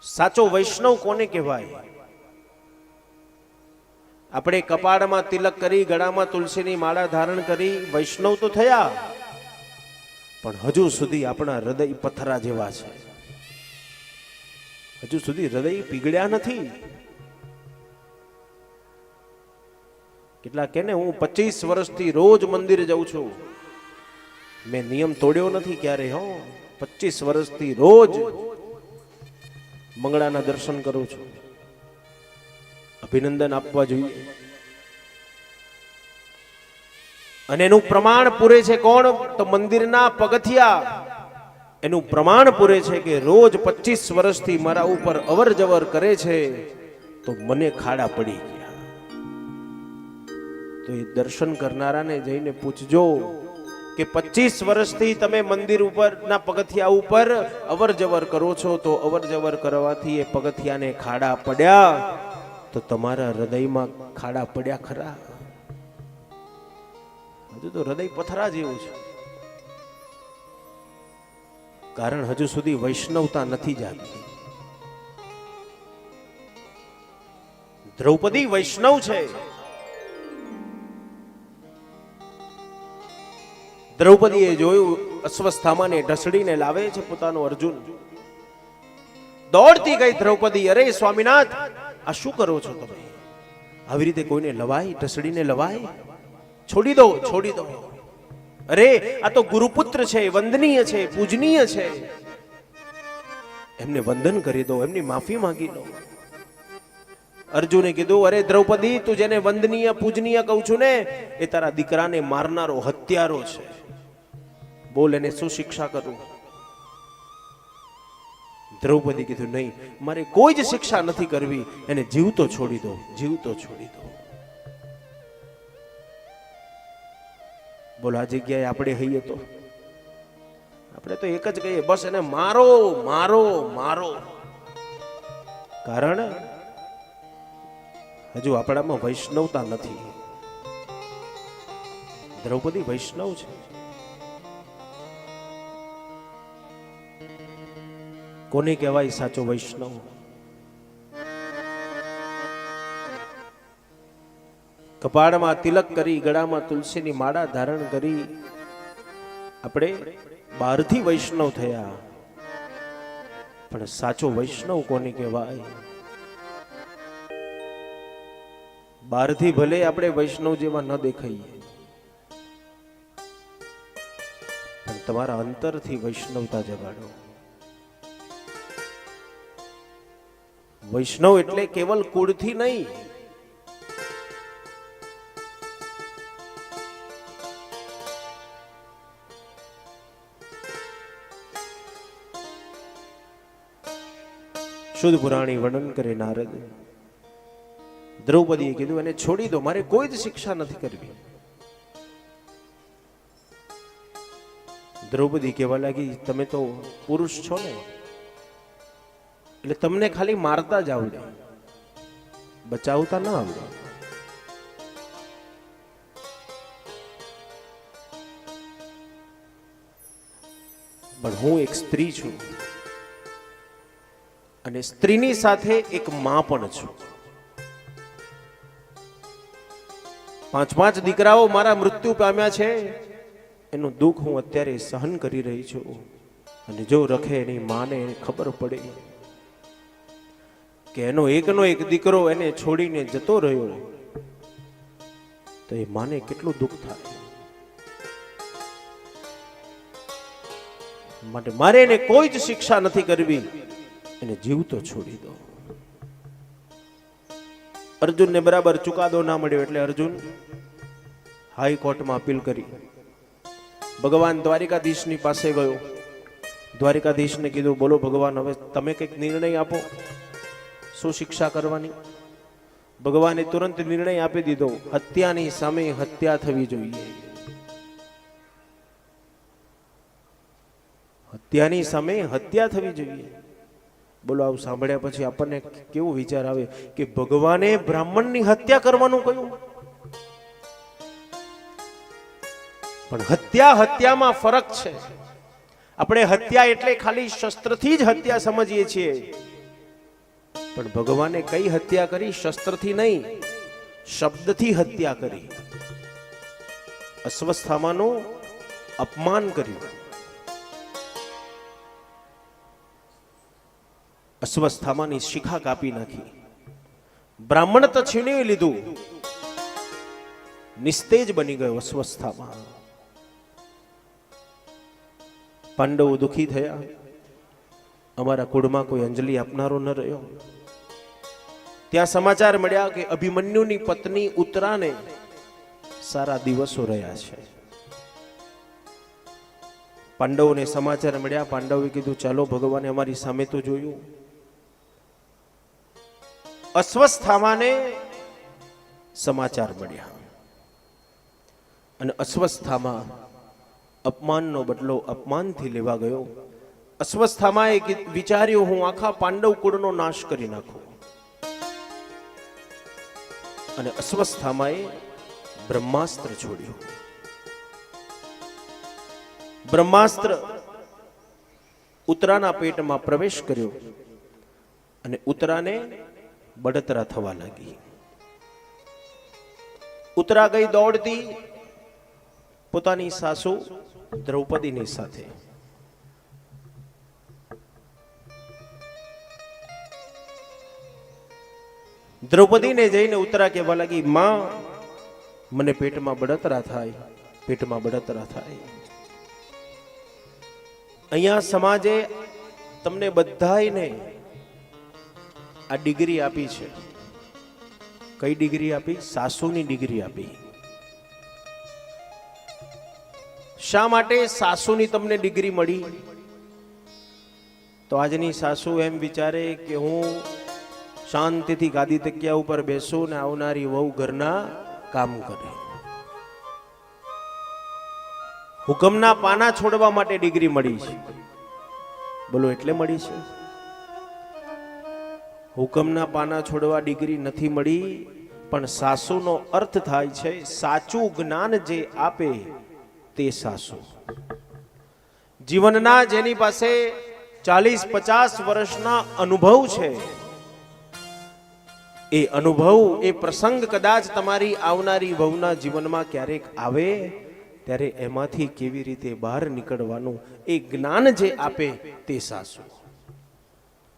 સાચો વૈષ્ણવ કોને કહેવાય? આપણે કપાળમાં તિલક કરી, ગળામાં તુલસીની માળા ધારણ કરી વૈષ્ણવ તો થયા, પણ હજુ સુધી આપણા હૃદય પથરા જેવા છે. હજુ સુધી હૃદય પીગળ્યા નથી. કેટલા કે ને હું 25 વર્ષથી રોજ મંદિર જાઉં છું, મેં નિયમ તોડ્યો નથી ક્યારે. 25 વર્ષથી રોજ મંગળાના દર્શન કરું છું. અભિનંદન આપવા જોઈએ. અને એનું પ્રમાણ પૂરે છે કોણ? તો મંદિરના પગથિયા એનું પ્રમાણ પૂરે છે કે રોજ 25 વર્ષથી મારા ઉપર અવર જવર કરે છે, તો મને ખાડા પડી ગયા. તો એ દર્શન કરનારાને જઈને પૂછજો કે 25 વર્ષથી તમે મંદિર ઉપરના પગથિયા ઉપર અવર જવર કરો છો, તો અવર જવર કરવાથી એ પગથિયાને ખાડા પડ્યા, તો તમારા હૃદયમાં ખાડા પડ્યા ખરા? હજુ તો હૃદય પથરા જેવું છે, કારણ હજુ સુધી વૈષ્ણવતા નથી જાગી. દ્રૌપદી વૈષ્ણવ છે. દ્રૌપદીએ જોયું અશ્વસ્થામાને ઢસડીને લાવે છે પોતાનો અર્જુન. દોડતી ગઈ દ્રૌપદી, અરે સ્વામીનાથ, આ શું કરો છો તમે? આવી રીતે કોઈને લવાય? ઢસડીને લવાય? છોડી દો, છોડી દો. અરે આ તો ગુરુપુત્ર છે, વંદનીય છે, પૂજનીય છે, એમને વંદન કરી દો, એમની માફી માંગી લો. અર્જુને કીધું, અરે દ્રૌપદી, તું જેને વંદનીય પૂજનીય કહું છું ને, એ તારા દીકરાને મારનારો હત્યારો છે. બોલ, એને શું શિક્ષા કરું? દ્રૌપદી કીધું, નહીં, મારે કોઈ જ શિક્ષા નથી કરવી, એને જીવતો છોડી દો, જીવતો છોડી દો. બોલો, આ જગ્યાએ આપણે હઈએ તો આપણે તો એક જ કહીએ, બસ એને મારો, મારો, મારો. કારણ હજુ આપણામાં વૈષ્ણવતા નથી. દ્રૌપદી વૈષ્ણવ છે. કોને કહેવાય સાચો વૈષ્ણવ? કપાળમાં તિલક કરી, ગળામાં તુલસીની માળા ધારણ કરી આપણે બહારથી વૈષ્ણવ થયા, પણ સાચો વૈષ્ણવ કોને કહેવાય? બહારથી ભલે આપણે વૈષ્ણવ જેવા ન દેખાઈએ, પણ તમારા અંતરથી વૈષ્ણવતા જગાડો. વૈષ્ણવ એટલે કેવલ કુળથી નહીં, શુદ્ધ પુરાણી વર્ણન કરે નારદ. દ્રૌપદીએ કીધું, એને છોડી દો, મારે કોઈ જ શિક્ષા નથી કરવી. દ્રૌપદી કહેવા લાગી, તમે તો પુરુષ છો ને, એટલે તમને ખાલી મારતા જ આવડે, બચાવતા ના આવડે. પણ હું એક સ્ત્રી છું, અને સ્ત્રીની સાથે એક માં પણ છું. 5 દીકરાઓ મારા મૃત્યુ પામ્યા છે, એનું દુઃખ હું અત્યારે સહન કરી રહી છું. અને જો રખે એની માને ખબર પડે કે એનો એકનો એક દીકરો એને છોડીને જતો રહ્યો, તો એ માને કેટલું દુઃખ થાય. માટે મારે એને કોઈ જ શિક્ષા નથી કરવી, એને જીવતો છોડી દો. અર્જુનને બરાબર ચુકાદો ના મળ્યો, એટલે અર્જુન હાઈકોર્ટમાં અપીલ કરી. ભગવાન દ્વારિકાધીશની પાસે ગયો. દ્વારિકાધીશને કીધું, બોલો ભગવાન, હવે તમે કંઈક નિર્ણય આપો, શું શિક્ષા કરવાની? ભગવાને તુરંત નિર્ણય આપી દીધો, હત્યાની સામે હત્યા થવી જોઈએ. હત્યાની સામે હત્યા થવી જોઈએ. બોલો, આવું સાંભળ્યા પછી આપણને કેવો વિચાર આવે કે ભગવાને બ્રાહ્મણની હત્યા કરવાનું કહ્યું? પણ હત્યામાં ફરક છે. આપણે હત્યા એટલે ખાલી શસ્ત્રથી જ હત્યા સમજીએ છીએ, પણ ભગવાને કઈ હત્યા કરી? શસ્ત્રથી નહીં, શબ્દથી હત્યા કરી. અશ્વસ્થામાનું અપમાન કર્યું. અશ્વસ્થામાની શિખા કાપી નાખી. બ્રાહ્મણ તો છીનવી લીધું. નિસ્તેજ બની ગયો અશ્વસ્થામા. પાંડવો દુખી થયા. અમારા કુળમાં કોઈ અંજલિ આપનારો ન રહ્યો. ત્યાં સમાચાર મળ્યા કે અભિમન્યુની પત્ની ઉત્તરાને સારા દિવસો રહ્યા છે. પાંડવોને સમાચાર મળ્યા. પાંડવે કીધું ચાલો, ભગવાને અમારી સામે તો જોયું. અશ્વસ્થામાને સમાચાર મળ્યા અને અશ્વસ્થામા અપમાનનો બદલો અપમાનથી લેવા ગયો. અશ્વસ્થામાએ વિચાર્યું, હું આખા પાંડવ કુળનો નાશ કરી નાખું. અને અશ્વસ્થામાએ બ્રહ્માસ્ત્ર છોડ્યું. બ્રહ્માસ્ત્ર ઉત્તરાના પેટમાં પ્રવેશ કર્યો અને ઉત્તરાને બળતરા થવા લાગી. ઉત્તરા ગઈ દોડતી પોતાની સાસુ દ્રૌપદીની સાથે. દ્રૌપદીને જઈને ઉત્તરા કહેવા લાગી, માં, મને પેટમાં બળતરા થાય, પેટમાં બળતરા થાય. અહીંયા સમાજે તમને બધાયને આ ડિગ્રી આપી છે. કઈ ડિગ્રી આપી? સાસુની ડિગ્રી આપી. શા માટે સાસુની તમને ડિગ્રી મળી? તો આજની સાસુ એમ વિચારે કે હું શાંતિથી ગાદી તકિયા ઉપર બેસું ને આવનારી વહુ ઘરના કામ કરે. હુકમના પાના છોડવા માટે ડિગ્રી મળી છે. બોલો, એટલે મળી છે? હુકમના પાના છોડવા ડિગ્રી નથી મળી, પણ સાસુનો અર્થ થાય છે સાચું જ્ઞાન જે આપે તે સાસુ. જીવનના જેની પાસે 40-50 વર્ષના અનુભવ છે, એ અનુભવ, એ પ્રસંગ કદાચ તમારી આવનારી વહુના જીવનમાં ક્યારેક આવે ત્યારે એમાંથી કેવી રીતે બહાર નીકળવાનું એ જ્ઞાન જે આપે તે સાસુ.